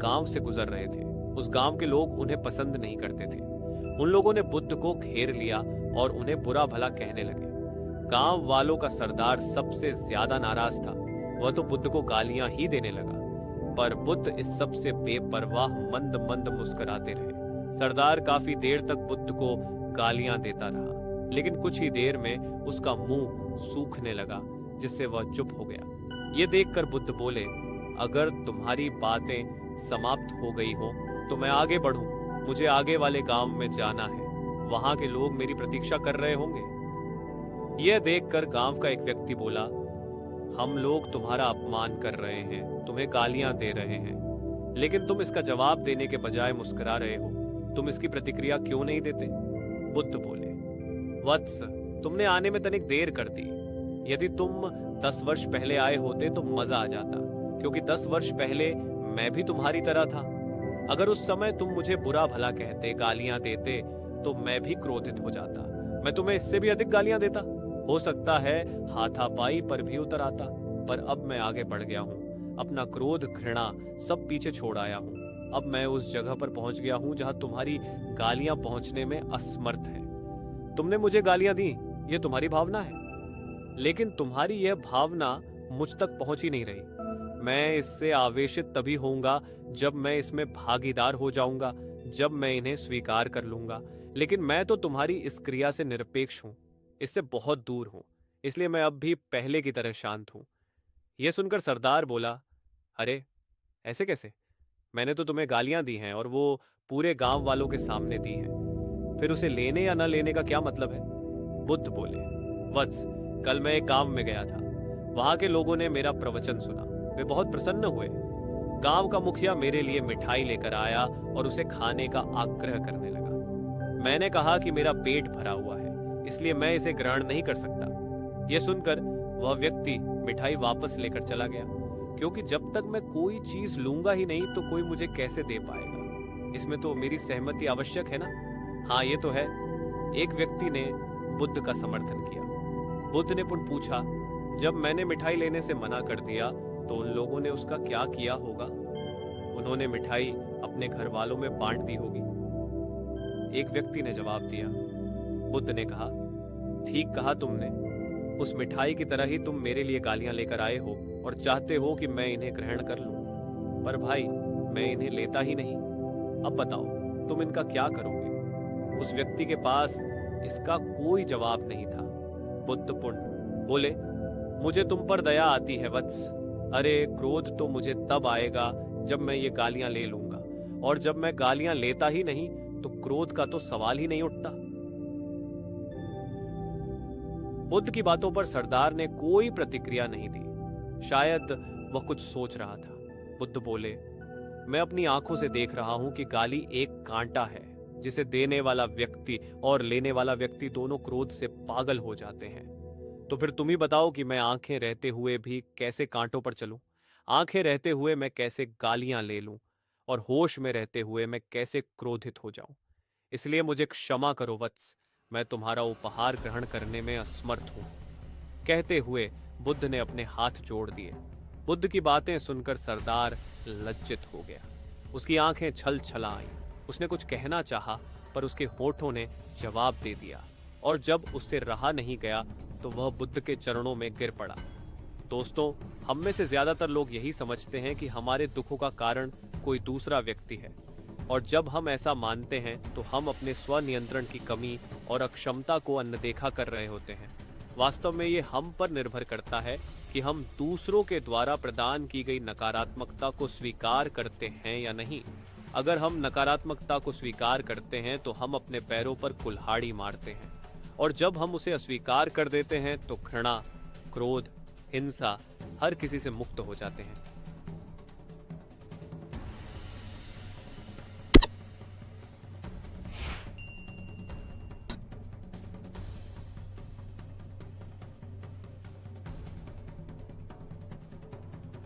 गांव से गुजर रहे थे। उस गांव के लोग उन्हें पसंद नहीं करते थे। उन लोगों ने बुद्ध को घेर लिया और उन्हें बुरा भला कहने लगे। गांव वालों का सरदार सबसे ज्यादा नाराज था। वह तो बुद्ध को गालियां ही देने लगा, पर बुद्ध इस सब से बेपरवाह मंद मंद मुस्कुराते रहे। सरदार काफी देर तक बुद्ध को गालियां देता रहा, लेकिन कुछ ही देर में उसका मुंह सूखने लगा, जिससे वह चुप हो गया। ये देखकर बुद्ध बोले, अगर तुम्हारी बातें समाप्त हो गई हो तो मैं आगे बढ़ूं। मुझे आगे वाले गांव में जाना है, वहां के लोग मेरी प्रतीक्षा कर रहे होंगे। यह देखकर गांव का एक व्यक्ति बोला, हम लोग तुम्हारा अपमान कर रहे हैं, तुम्हें गालियां दे रहे हैं, लेकिन तुम इसका जवाब देने के बजाय मुस्कुरा रहे हो। तुम इसकी प्रतिक्रिया क्यों नहीं देते? बुद्ध बोले, वत्स, तुमने आने में तनिक देर कर दी। यदि तुम 10 वर्ष पहले आए होते तो मजा आ जाता, क्योंकि 10 वर्ष पहले मैं भी तुम्हारी तरह था। अगर उस समय तुम मुझे बुरा भला कहते, गालियां देते, तो मैं भी क्रोधित हो जाता। मैं तुम्हें इससे भी अधिक गालियां देता। हो सकता है हाथापाई पर भी उतर आता, पर अब मैं आगे बढ़ गया हूँ। अपना क्रोध, घृणा सब पीछे छोड़ आया हूँ। अब मैं उस जगह पर पहुंच गया हूँ जहां तुम्हारी गालियां पहुंचने में असमर्थ है। तुमने मुझे गालियां दी, ये तुम्हारी भावना है, लेकिन तुम्हारी यह भावना मुझ तक पहुंच ही नहीं रही। मैं इससे आवेशित तभी होऊंगा जब मैं इसमें भागीदार हो जाऊंगा, जब मैं इन्हें स्वीकार कर लूंगा। लेकिन मैं तो तुम्हारी इस क्रिया से निरपेक्ष हूं, इससे बहुत दूर हूं, इसलिए मैं अब भी पहले की तरह शांत हूं। यह सुनकर सरदार बोला, अरे ऐसे कैसे? मैंने तो तुम्हें गालियां दी हैं और वो पूरे गांव वालों के सामने दी हैं। फिर उसे लेने या न लेने का क्या मतलब है? बुद्ध बोले, वत्स, कल मैं एक गांव में गया था। वहां के लोगों ने मेरा प्रवचन सुना, वे बहुत प्रसन्न हुए। गांव का मुखिया मेरे लिए मिठाई लेकर आया और उसे खाने का आग्रह करने लगा। मैंने कहा कि मेरा पेट भरा हुआ है, इसलिए मैं इसे ग्रहण नहीं कर सकता। यह सुनकर वह व्यक्ति मिठाई वापस लेकर चला गया, क्योंकि जब तक मैं कोई चीज लूंगा ही नहीं तो कोई मुझे कैसे दे पाएगा? इसमें तो मेरी सहमति आवश्यक है ना? हाँ, ये तो है। एक व्यक्ति ने बुद्ध का समर्थन किया। बुद्ध ने पुनः पूछा, जब मैंने मिठाई लेने से मना कर दिया तो उन लोगों ने उसका क्या किया होगा? उन्होंने मिठाई अपने घर वालों में बांट दी होगी। एक व्यक्ति ने जवाब दिया। बुद्ध ने कहा, ठीक कहा तुमने। उस मिठाई की तरह ही तुम मेरे लिए गालियां लेकर आए हो और चाहते हो कि मैं इन्हें ग्रहण कर लूं। पर भाई, मैं इन्हें लेता ही नहीं। अब बताओ, तुम इनका क्या करोगे? उस व्यक्ति के पास इसका कोई जवाब नहीं था। बुद्ध पुनः बोले, मुझे तुम पर दया आती है वत्स। अरे, क्रोध तो मुझे तब आएगा जब मैं ये गालियां ले लूंगा, और जब मैं गालियां लेता ही नहीं तो क्रोध का तो सवाल ही नहीं उठता। बुद्ध की बातों पर सरदार ने कोई प्रतिक्रिया नहीं दी। शायद वह कुछ सोच रहा था। बुद्ध बोले, मैं अपनी आंखों से देख रहा हूं कि गाली एक कांटा है, जिसे देने वाला व्यक्ति और लेने वाला व्यक्ति दोनों क्रोध से पागल हो जाते हैं। तो फिर तुम ही बताओ कि मैं आंखें रहते हुए भी कैसे कांटों पर चलूं? आंखें रहते हुए मैं कैसे गालियां ले लूं? और होश में रहते हुए मैं कैसे क्रोधित हो जाऊं? इसलिए मुझे क्षमा करो वत्स, मैं तुम्हारा उपहार ग्रहण करने में असमर्थ हूं। कहते हुए बुद्ध ने अपने हाथ जोड़ दिए। बुद्ध की बातें सुनकर सरदार लज्जित हो गया। उसकी आंखें छल छला आईं। उसने कुछ कहना चाहा, पर उसके होठों ने जवाब दे दिया, और जब उससे रहा नहीं गया तो वह बुद्ध के चरणों में गिर पड़ा। दोस्तों, हम में से ज्यादातर लोग यही समझते हैं कि हमारे दुखों का कारण कोई दूसरा व्यक्ति है, और जब हम ऐसा मानते हैं तो हम अपने स्वनियंत्रण की कमी और अक्षमता को अनदेखा कर रहे होते हैं। वास्तव में ये हम पर निर्भर करता है कि हम दूसरों के द्वारा प्रदान की गई नकारात्मकता को स्वीकार करते हैं या नहीं। अगर हम नकारात्मकता को स्वीकार करते हैं तो हम अपने पैरों पर कुल्हाड़ी मारते हैं, और जब हम उसे अस्वीकार कर देते हैं तो घृणा, क्रोध, हिंसा हर किसी से मुक्त हो जाते हैं।